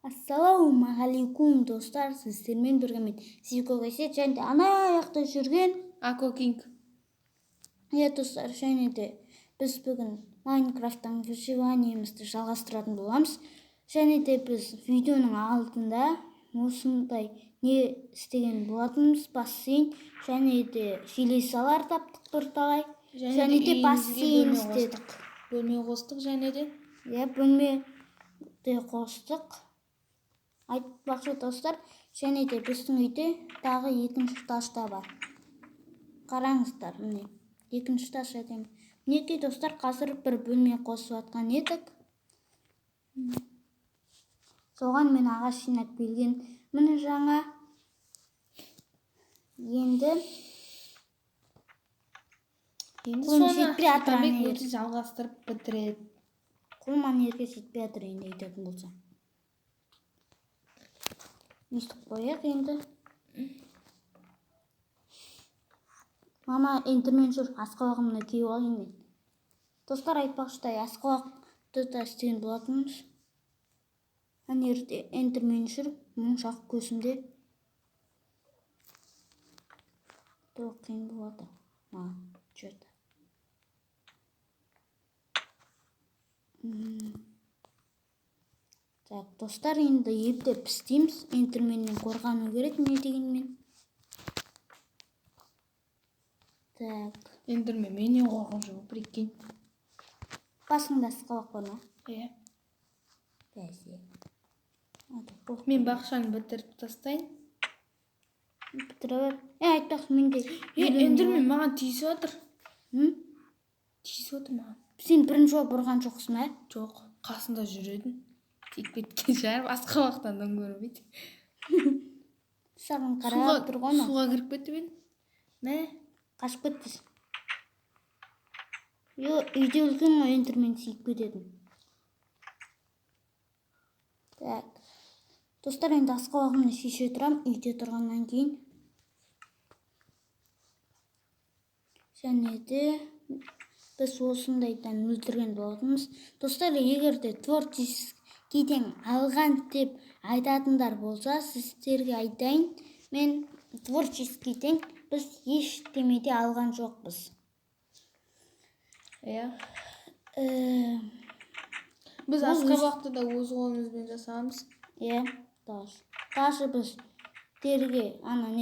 Ассалаумағалейкум достар, сіздермен бірге мен Зико Кесет және ана жақта жүрген Ако Кинг. достар, және де біз бүгін Майнкрафттан выживаниемізді жалғастыратын боламыз. Және де біз видеоның алдында осындай не істеген болатынбыз, бассейн және де желесалар таптық бірталай. Және де бассейн істедік. Бөлме қостық және де. Бөлме де қостық. Айтпақшы достар, және де біздің үйде тағы екінші таш та бар. Қараңыздар, міне, екінші таш әдемі. Мінекей достар, қазір бір бөлме қосып атқан едік. Соған мен ағаш жинап келген. Міне жаңа. Енді соны Сұлтанбек өзі жалғастырып бітіреді. Қолман ерге жетпей жатыр енді айтатын болса. Өйстіп қояқ енді. Мама эндермен жүр, асқалағымды киіп алайын мен. Достар, айтпақшыдай асқалақты да істеген болатынбыз. Әнерде эндермен жүр, мұншақ көзімде. Тоқ қиын болады. Жүрді. Так, достар, енді ептеп істейміз. Эндерменнен қорғану керек, не дегенмен. Так. Эндермен менен қорғап жүр, прикинь. Басыңда асқалақ бар ма? Бәсе. Мен бақшаны бітіріп тастайын. Бітіріп. Айтпақшы менде. Эндермен маған тиісіп отыр. Тиісіп отыр маған. Сен бірінші болып ұрған жоқсың ба? Жоқ, қасында жүретін. Тек кеткен шығар, асқалақтан көрмейді. Саған қарап тұр ғой ма? Суға кіріп кетіп едім. Мә? Қашып кеттіз. Үйде үлкен ғой, эндермен сүйіп кетедім. Так. Достар, енді асқалағымды шеше тұрам, үйде тұрғаннан кейін. Және де біз осындайдан өлтірген болатынбыз. Достар, егер де творческийден алған деп айтатындар болса, сіздерге айтайын. Мен творческийден біз ештемеде алған жоқпыз. Біз асқабақты да өз қолымызбен жасағанбыз. Даже біз терге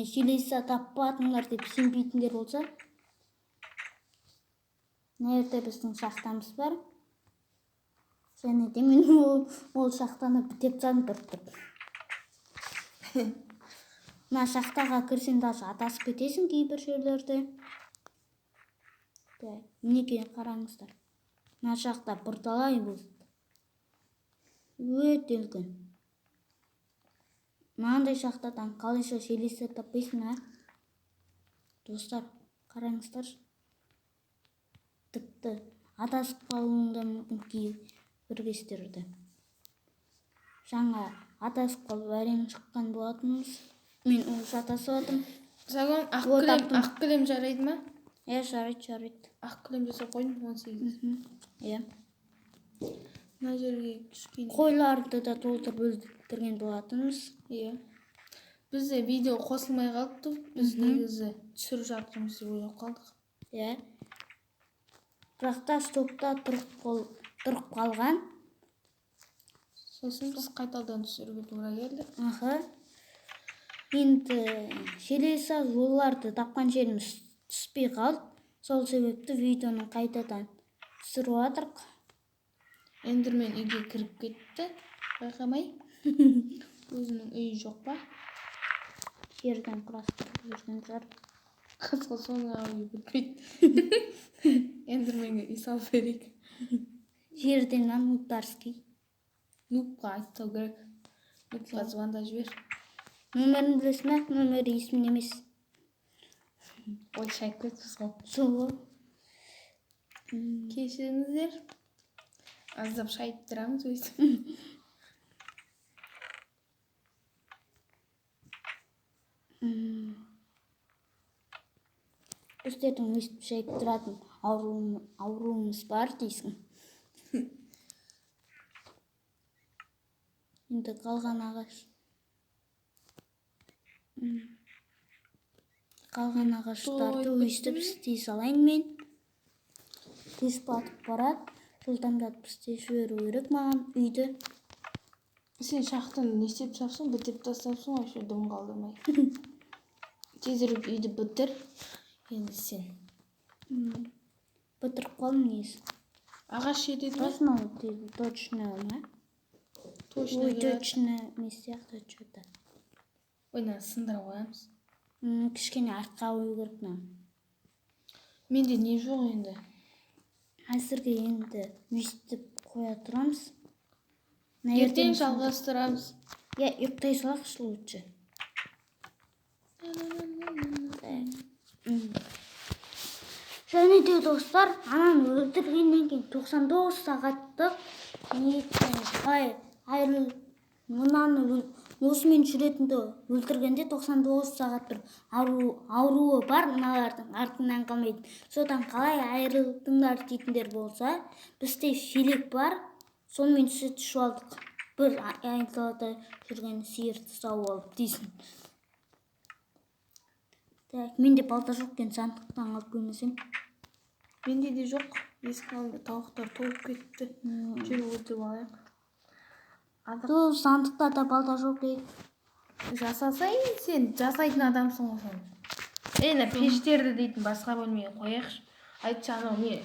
желесі таппатындар деп сенбейтіндер болса, нәерде біздің шақтамыз бар. Және де мен ол шақтаны бітеп жанып тұрып. Мына шақтаға кірсен даже атасып кетесің кейбір жерлерде. Мінекей қараңыздар. Мына шақта бірталай болды. Өте үлкен. Мынандай шақтадан қалайша желесі таппайсың, а? Достар, қараңыздар. Тіпті адасып қалуында мүмкін кейбір кездерде. Жаңа адасып қалып әрең шыққан болатынбыз. Мен уже адасып жатырмын. Саған ақ кілем жарайды ма? Жарайды. Ақ кілем жасап қойдым 18. Мына жерге кішкене қойларды да толтырып өлтірген болатынбыз. Бізде видео қосылмай қалыпты. Біз негізі түсіріп жатырмыз деп ойлап қалдық. Бірақта стопта тұрып қалған. Сосын біз қайтадан түсіруге тура келді. Енді желесі жолларды тапқан жеріміз түспей қалды. Сол себепті видеоны қайтадан түсіріп жатырмық. Эндермен үйге кіріп кетті. Байқамай. Өзінің үйі жоқ па? Жерден құрастырып жүрген жар. Қызға соның үй бітпейді. Эндерменге үй салып берейік. Жерден нубтарский. Нубқа айтсау керек. Нубқа звонда жібер. Нөмірін білесің бе? Нөмірі есімде емес. Ой, шайып кетіпсіз ғой. Сол. Кешіріңіздер. Аздап шайып тұрамыз өзі. Өздердің өстіп шайып тұратын ауруымыз бар дейсің. енді қалған ағаштарды өйстіп істей салайын мен. Кеш батып барады. Жылдамдатып істеп жіберу керек маған үйді. Сен шахтаны не істеп тастапсың, бітіріп тастапсың, вообще дым қалдырмай. Тезірек үйді бітір. Енді сен. Бітіріп қалдым негізі. Ағаш жетеді ме? Точно дейді, точно ма? Точно Ой, келеді. точно не сияқты что-то. Ойна сындырып қоямыз. Кішкене артқа қою керек мына. Менде не жоқ енді? Әзірге енді өйстіп қоя тұрамыз. Ертең жалғастырамыз. Я ұйықтай салайықшы лучше. Және де достар, ананы өлтіргеннен кейін 99 сағаттық мынаны осымен жүретінді өлтіргенде 99 сағат бір ауруы бар мыналардың артынан қалмайды. Содан қалай айырылдыңдар дейтіндер болса, бізде шелек бар, сонымен сүт ішіп алдық. Бір айналада жүрген сиырды сауып алып дейсің. Менде балта жоқ екен, сандықтан алып келмесең. Менде де жоқ. Есік алдында тауықтар толып кетті. Жүр өлтіріп алайық. Сандықта да балта жоқ ей. Жасасайын, сен жасайтын адамсың ғой соны. Ена пештерді дейтін басқа бөлмеге қояқшы. Айтшы анау не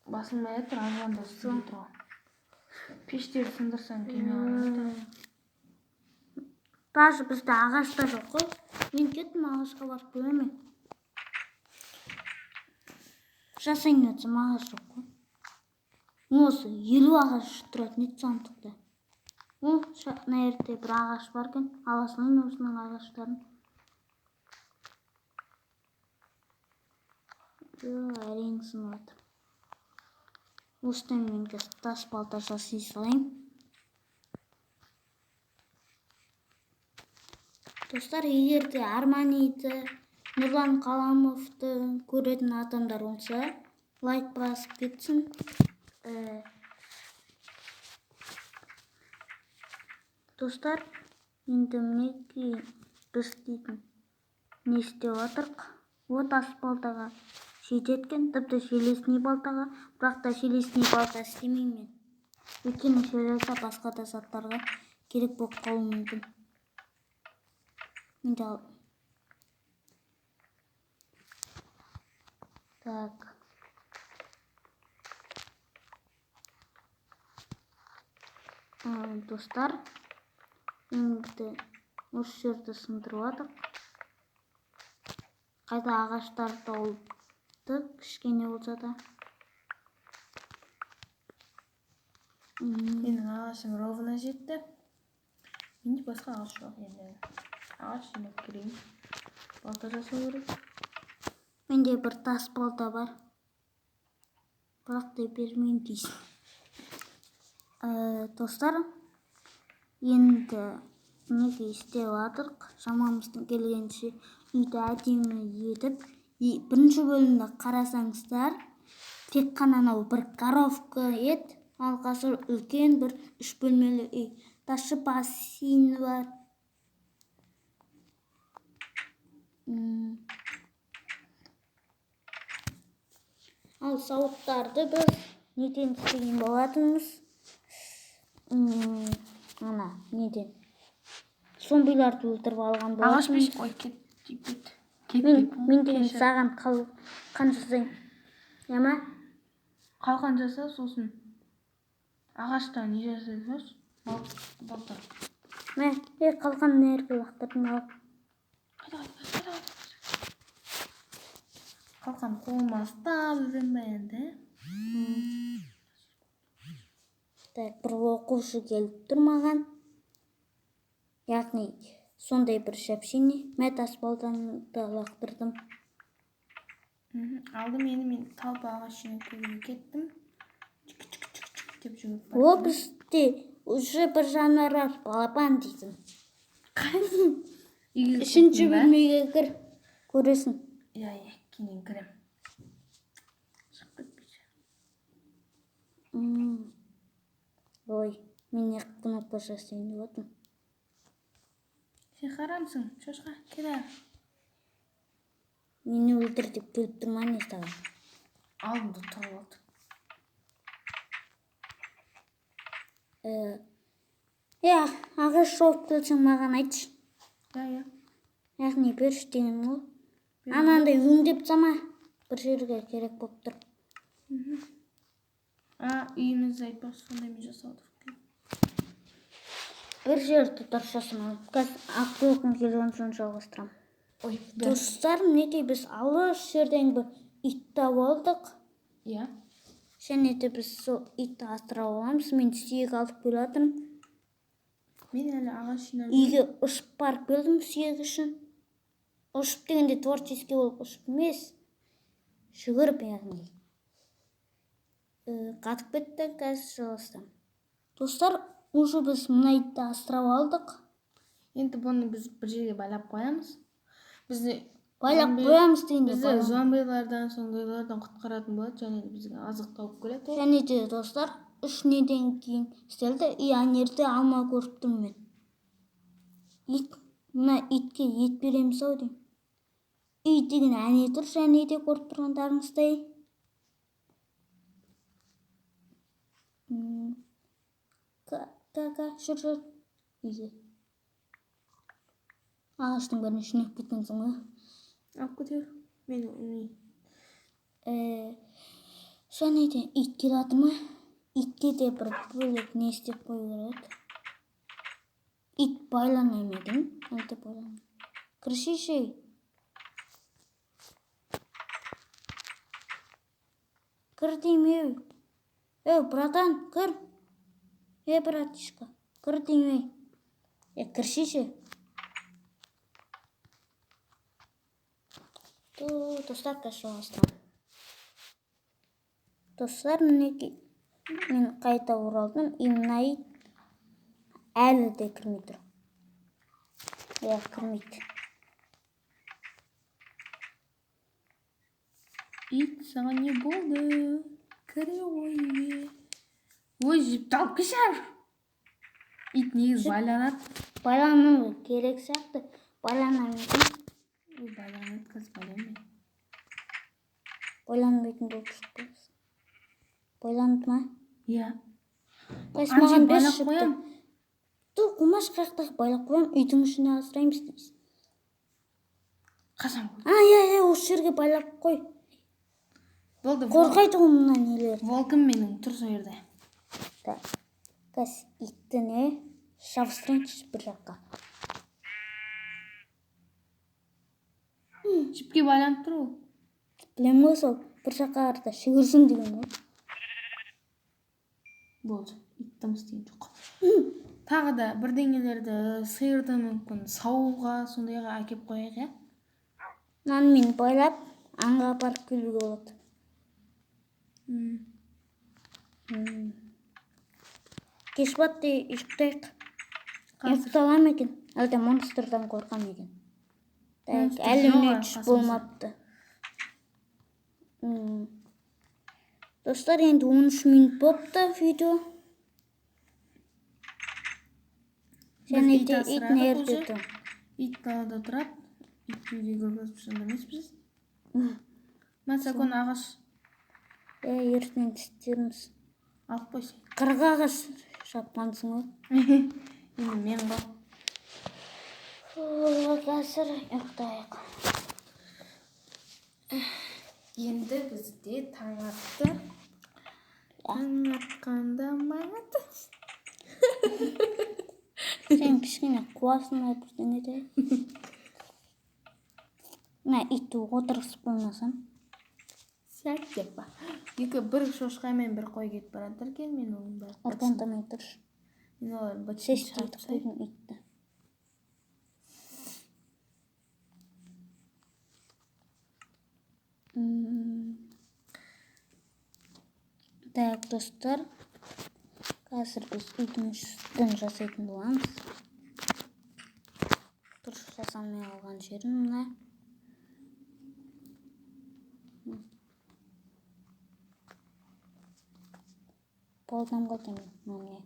басылмай жатыр, ажуанда сындырып тұрған. Пештерді сындырсаң кеме алады. Даже бізде ағашта жоқ қой. Мен кеттім ағашқа барып көремін. Жасайын өтсем ағаш жоқ қой. Осы 50 ағаш тұратын еді сандықта. Мына жерде бір ағаш бар екен. Ала салайын осының ағаштарын. Әрең сынып жатыр. Осыдан мен тас балта жасай салайын. Достар, егер де Арманиді, Нұрлан Қаламовты көретін адамдар болса, лайк басып кетсін. Достар, енді мінекей біз дейтін не істеп отырық. От аспалтаға жететкен, тіпті желесіне балтаға, бірақ та желесіне балта істемеймін мен. Өйткені желесі басқа да заттарға керек болып қалуы мүмкін. Енді ал. Так. Достар, енді осы жерді сындырып жатық. Қайта ағаштарды тауылды, кішкене болса да. Менің ағашым ровно жетті. Менде басқа ағаш жоқ енді. Ағаш жинап келейін. Балта жасау керек. Менде бір тас балта бар. Бірақ та бермеймін дейсің. Достар, енді неге істеп жатырық. Шамамыздың келгенше үйді әдемі етіп. Бірінші бөлімді қарасаңыздар, тек қана анау бір коровка еді. Ал қазір үлкен бір 3 бөлмелі үй. Ташы бассейні бар. Ал сауыттарды біз неден істеген болатынбыз? Ана, неден? Зомбиларды өлтіріп алған болатынбыз. Ағаш пеш қой, кет. Мен деген саған қалқан жасайын. Яма? Қалқан жаса, сосын ағаштан не жасайсыз? Балта. Қалқан нерге лақтырдың ал. Қалқан қолыма ұстап жүрген бе енді? Бір оқушы келіп тұр маған. Яғни сондай бір шәпшене. Мен тас балтаны лақтырдым. Алды мен талпа ағаш жинап келуге кеттім. Деп жүріп О, бізде уже бір жануар балапан дейтін. Үшінші бөлмеге кір, көресің. Иә, кейін кірем. Ой, Мен 2 кнопка жасайын деп отырмын. Сен харамсың, шошқа, кел ары. Мені өлтір деп келіп тұрма не саған? Алдымда тұрып алды. Ағаш шауып келсең маған айтшы. Ja. Яғни берші дегенім ғой. Анандай өңдеп сама. Бір жерге керек болып тұр. Үйімізді айтпақшы, сондай мен жасап отырып. Бір жерді дұрыс жасамау. Қазір ақылдың келген соң жалғастырамын. Ой, Достар, мінекей біз алыс жерден бір ит тауып алдық. Иә. Және де біз сол итті асырап аламыз. Мен сүйек алып келіп жатырмын. Мен әлі ағаш жинап Үйге ұшып барып келдім сүйек үшін. Ұшып дегенде творческий болып ұшып емес. Жүгіріп яғни. Қатып кетті, қазір жалғастырамын. Достар, уже біз мына итті асырап алдық. Енді бұны біз бір жерге байлап қоямыз. Бізді Байлап қоямыз дегенде бізді зомбилардан, сондайлардан құтқаратын болады, және бізге азық тауып келеді. Және де достар, 3 неден кейін істелді. Анерде алма көріп тұрмын мен. Мына итке ет береміз ау деймін. Ит деген әне тұр, және де көріп тұрғандарыңыздай. Жүр. Үйге. Ағаштың бәріне шынып кеткенсің ғой. Алып кетер. Мен және де ит келе жатыр ма? Итке де бір бөлек не істеп қою керек. Ит байланай ма екен? Әлде байланай. Кіршейші. Кір деймей. Братан, кір. Братишка, кір деймей. Кіршейші. Достар, қазір жалғастырамын. Достар, мінекей мен қайта оралдым. Мына ит әлі де кірмей тұр. Кірмейді. Ит, саған не болды? Кіре ғой үйге. Ой, жіпті алып кешер. Ит негізі байланады. Байлану керек сияқты. Байланамайды. Байланады, қазір байланбайды. Байланбайтын болып шықты. Байланды ма? Иә. Қайсы маған бес байлап шықты. қоям. Құмаш қаяқтағы байлап қоям, үйдің ішіне асыраймыз дейсіз. Қашан? Осы жерге байлап қой. Болды. Қорқайды ғой мына нелер. Волкым менің тұр сол жерде. Қас иттіне шабыстырайыншы бір жаққа. Жіпке байланып тұр ол. Білем ғой сол бір жаққа қарата жүгірсін деген ғой. Болды. Ит дымыс деген жоқ. Тағы да бірдеңелерді сиырды мүмкін сауға сондайға әкеп қояйық, иә? Мынаны мен байлап аңға апарып келуге болады. Кеш батты ұйықтайық. Ұйықтала ма екен? Әлде монстрдан қорқа ма екен? Әлі үне түс болмапты. Достар, енді 13 минут бопты видео. Және де ит нерде тұр. Ит далада тұрады. Ит үйге көргізіп сонда емеспіз. Мәсәкон ағаш. Ертең істеріміз. Алып қойсын. 40 ағаш шапқансың ғой. Енді мен ғой. Қазір ұйықтайық. Енді бізде таң атты. Таң атқанда маң атты. Сен кішкене қуасың ба бірдеңе де? Мына итті отырғызып қоймасам. Сәт деп ба. Бір шошқа мен бір қой кетіп бара жатыр екен, мен оның бәрі. Ұрпандамай тұршы. Мен оларды бытшып Шешкетіп қойдым итті. Так, достар. Қазір біз үйдің үстін жасайтын боламыз. Дұрыс жасалмай қалған жерім мына. Болдым ғой деймін.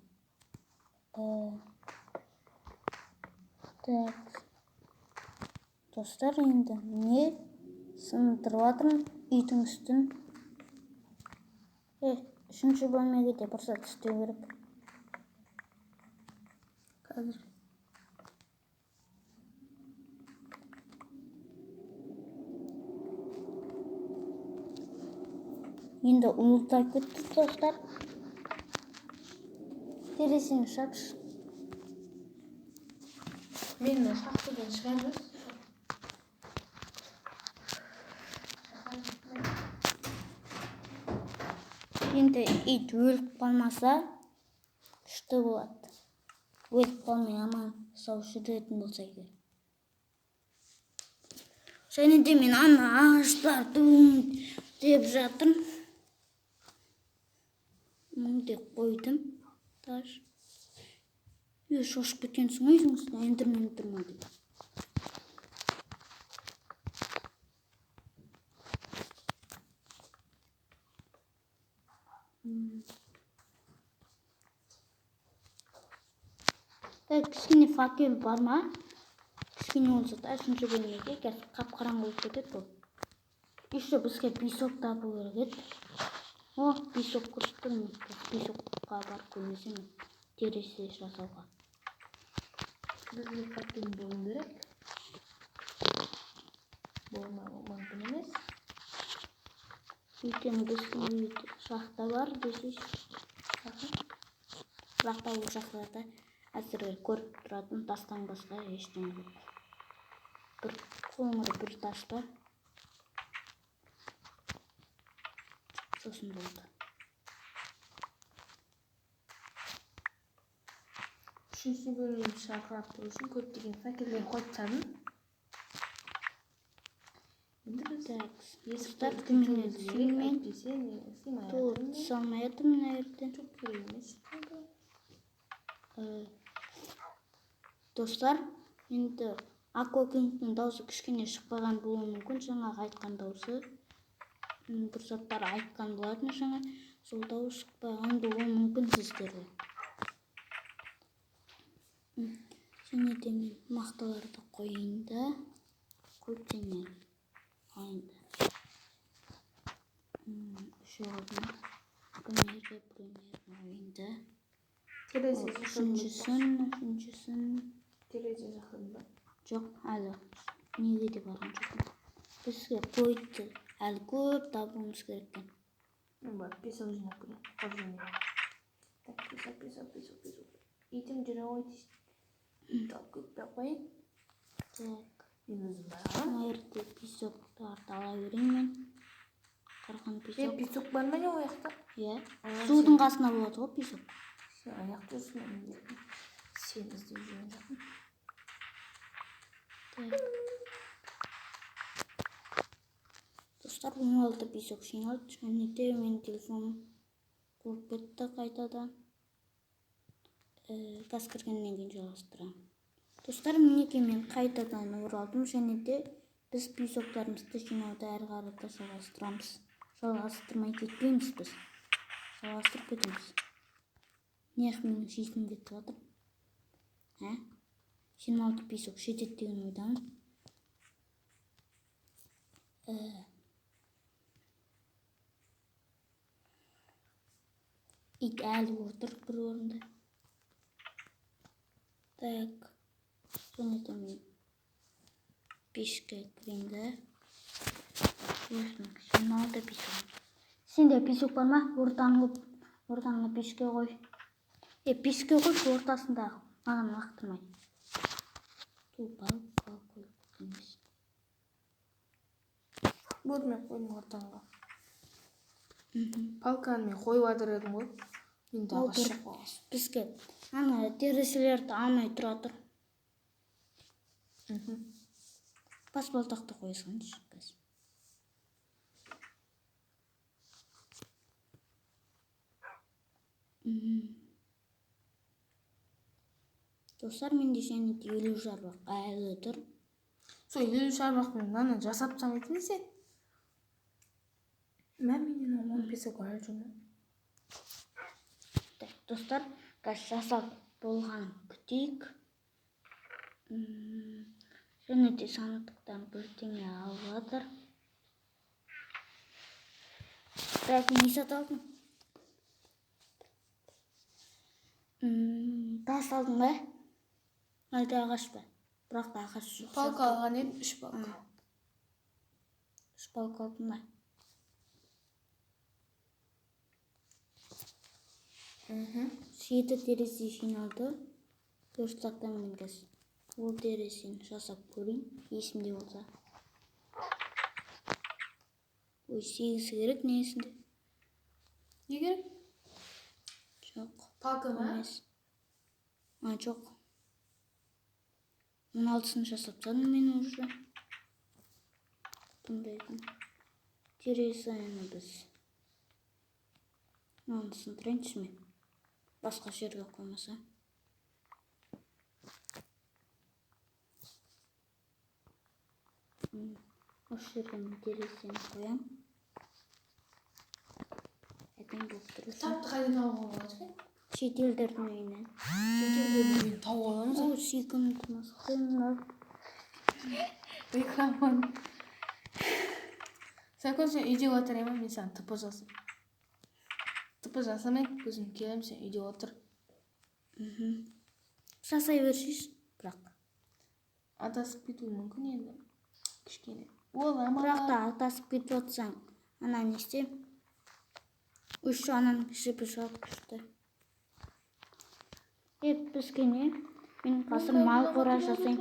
Так. Достар, енді не сындырып жатырмын үйдің үстін. Үшінші бөлмеге де бір сәт істеу керек. Қазір. Енді ұмытып кетті достар. Терезені шапшы. Мен шахтадан шығамыз. Енді ит өліп қалмаса, күшті болады. Өліп қалмай аман сау жүретін болса егер. Және де мен ана ағаштарды деп жатырмын. Мұнды қойдым. Таш. Шошып кеткенсің ғой өзіңізді, ендірмен тұрма деп. Кішкене факел бар ма? Кішкене болса да үшінші бөлмеге қазір қап-қараңғы болып кетеді бұл. Еще бізге песок табу керек еді. Песок көріп тұрмын. Песокқа барып көрмесем терезе жасауға. Бізге факел болу керек. Болмауы мүмкін емес. Өйткені біздің үйде шахта бар десейші. Бірақ та ол шахтада әзірге көріп тұратын тастан басқа ештеңе жоқ. Бір қоңыр бір тас бар. Сосын болды. Үшінші бөлімді шақырап тұру үшін көптеген факелдер қойып тастадым. Енді біз Есіктер кіміне түсірмейін. Тут салмай жатыр мына жерден. Çok керек емес. Достар, енді Аквакингтің даусы кішкене шықпаған болуы мүмкін. Жаңағы айтқан даусы. Бір заттар айтқан болатын жаңа. Сол дауыс шықпаған болуы мүмкін сіздерге. Және де мен мақталарды қойайын да. Көптене қойайын да. Үшеуін көмері қойайын да. Үшіншісін. Терезе жақында. Жоқ, әлі неге де барған жоқпын. Бізге қойды әлі көп табуымыз керек. Бар, песок жинап көрейін. Так, песок. Итім жүре ғой дейсің. Так, көкпе қойын. Так. Мен өзім барам. Мына жерде песоктарды ала берейін мен. Қырған песок. Песок бар ма не ол жақта? Иә. Судың қасына болады ғой песок. Аяқ жүрсін, сен іздеп жүрген жоқпын. Достар, 16 песок жиналды. Және де мен телефоным қуып кетті қайтадан. Газ кіргеннен кейін жалғастырамын. Достар, мінекей мен қайтадан оралдым. Және де біз песоктарымызды жинауды әрі қарата жалғастырамыз. Жалғастырмай кетпейміз біз. Жалғастырып кетеміз. Неғып менің шешінім кетіп жатыр. 26 песок жетеді деген ойдамын. Ит әлі отыр бір орында. Так. Және де мен пешке кірейін да. 26 песок. Сенде песок бар ма? Ортаңғы пешке қой. Пешке қой ортасындағы. Маған лақтырмай. Бал емес. Бөлме қойдың ортаңға. Палканы мен қойып жатыр едім ғой. Мен дағы шығып қалғанмын. Бізге ана терезелерді алмай тұра тұр. Баспалдақты қойсаңшы. Достар, менде және де 50 шарбақ әлі тұр. Сол 50 шарбақпен мынаны жасап тастамайтын сен. Менен 10 песок әлі жүрмін. Достар, қазір жасап болғанын күтейік. Және де санаттықтан бірдеңе алып жатыр. Бірақ не сатып алдың? Тас алдың ба? Әлде ағаш па? Бірақ та ағаш жоқ. Палка алған едім, 3 палка. 3 палка алдың ба? Жеті терезе жиналды. Верстактан мен қазір ол терезені жасап көрейін, есімде болса. Ой, 8 керек, не есімде? Не керек? Жоқ. Палка ма? Емес. Жоқ. 16-сын жасап тастадым мен уже. Бұндайдың терезені біз. Онысын тұрайыншы мен. Басқа жерге қоймаса. Осы жерден терезені қоям. Әден болып тұрсын. Тапты қайдан тауға болады екен? Шетелдердің үйінен. Шетелдердің үйін тауып аламыз. О, сүйкімді мысқылар. Микрофон. Сәкөн, сен үйде отыр ема, мен саған тп жасым. Тп жасамай, өзім келем, сен үйде отыр. Жасай бершейші, бірақ. Адасып кетуі мүмкін енді. Кішкене. Ола ма? Бірақ та атасып кетіп отсаң, ана не істе? Үш ананың жіпі жалып күшті. Бізге не? Мен қазір мал қора жасайын.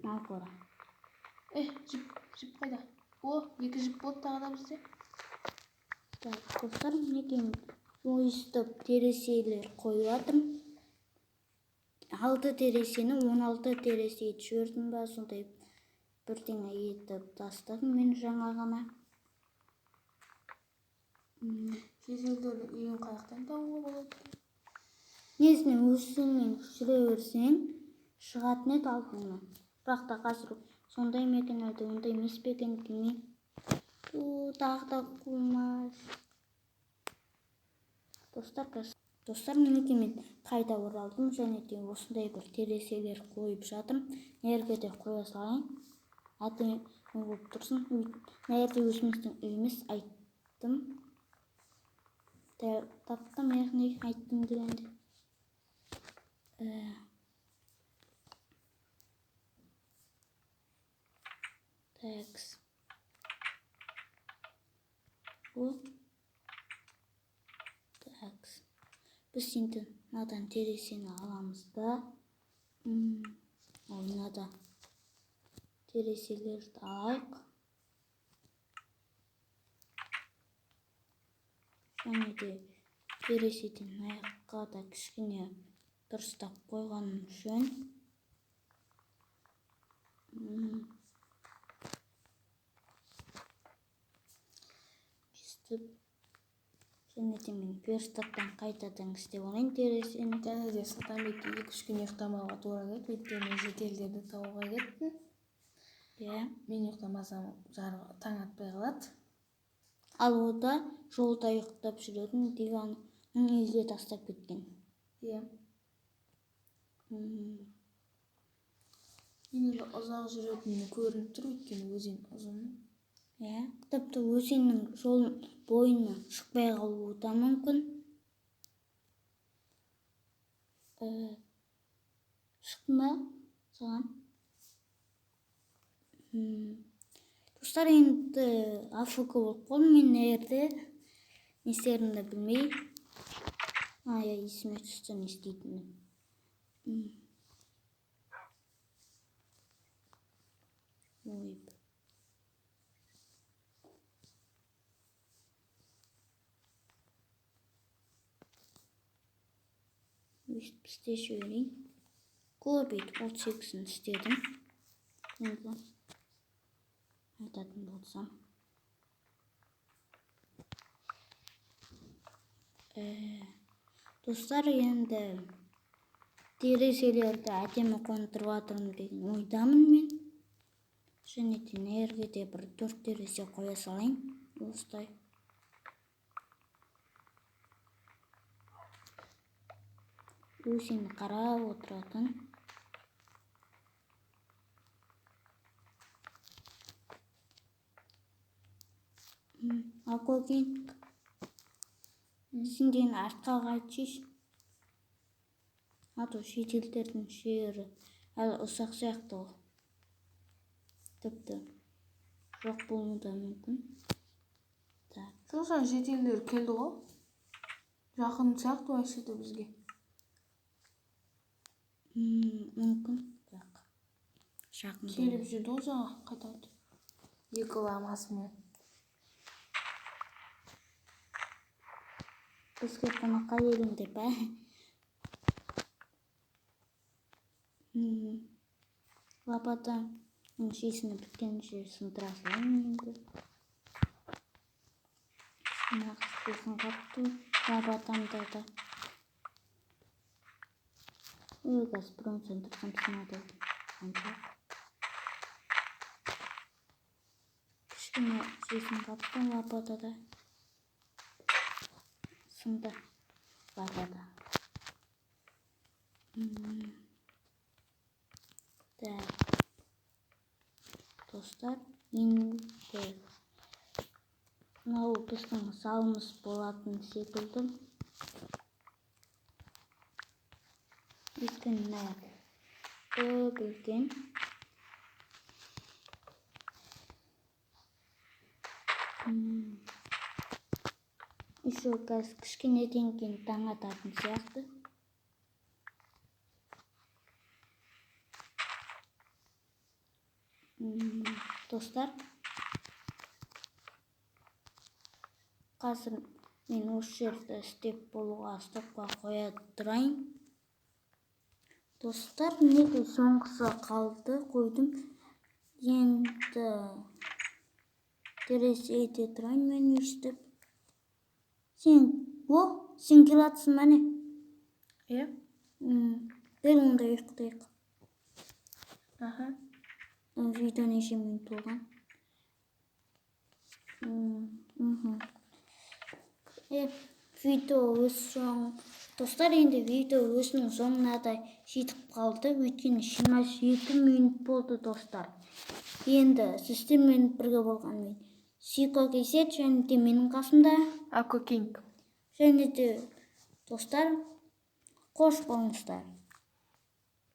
Мал қора. Жіп қайда? О, 2 жіп болды тағы да бізде. Достар, мінекей ойыстып терезелер қойып жатырмын. 6 терезені 16 терезе етіп жібердім ба, сондай бірдеңе етіп тастадым мен жаңа ғана. Шетелдердің үйін қаяқтан тауға болады? Несіне өзіңмен жүре берсең, шығатын еді алдыңнан. Бірақ та қазір сондай ма екен, әлде ондай емес пе екен білмеймін. Тағы да қумас. Достар, мінекей мен қайда оралдым, және де осындай бір терезелер қойып жатырмын. Нерге де қоя салайын. Әдемі болып тұрсын. Нерде өзіміздің үйіміз айттым. Таптым, яғни айттым дегенде. Такс. Такс. Біз енді мынадан терезені аламыз да. Мынада терезелерді алайық. Және де терезеден аяққа да кішкене дұрыстап қойғаным жөн. Және де мен верстактан қайтадан істеп алайын терезені. Және де Сұлтанбекке 2-3 күн ұйықтамауға тура келді, өйткені шетелдерді тауға кеттім. Мен ұйықтамасам таң атпай қалады. Ал ода жолда ұйықтап жүретін диванын үйге тастап кеткен. Мен ұзақ жүретіні көрініп тұр, өйткені өзен ұзын. Тіпті өзеннің жолын бойына шықпай қалуы да мүмкін. Шықты ма саған? Достар, енді АФК болып қалдым. Мен нерде не істерімді білмей. Есіме түсті не істейтінім. Ойып. Өйстіп істе жіберейін. Көп етіп 38-ін істедім. Енді айтатын болсам. Достар, енді терезелерді әдемі қондырып жатырмын деген ойдамын мен. Және де нерге де бір 4 терезе қоя салайын. Осылай. сені қарап отыратын. Аквакинг. Сен деген артқа қайтшы. А то шетелдердің шері әлі ұсақ сияқты ғой. Тіпті жоқ болуы да мүмкін. Так. Сосын шетелдер келді ғой. Жақын сияқты вообще-то бізге. Мүмкін. Так. Жақын Келіп жүрді ғой жаңа қайтады. 2 ламасымен. Бізге қонаққа келіңдер бе? Лопатаның шесіні біткенше сындыра салайын енді. Нағыз болсын қапты лопатамда да. Қазір бұрын сөндірсем сынады. Кішкене шесін қапты лопатада. Сынды лопата. Так. Достар, енді мынау біздің салымыз болатын секілді. Өйткені көп үлкен. Еще қазір кішкенеден кейін таң ататын сияқты. Достар, қазір мен осы жерді істеп болуға стопқа қоя тұрайын. Достар, неге соңғысы қалды қойдым. Енді терезе ете тұрайын мен өстіп. Сен келатсың мәне. Иә? Дәл ондай ұйықтайық. Аха. Видео неше минут болған. Видео өз соң. Достар, енді видео өзінің соңына да жетіп қалды. Өйткені 27 минут болды достар. Енді сіздермен бірге болған мен Сико Кейсет және де менің қасымда Аквакинг. және де достар, қош болыңыздар.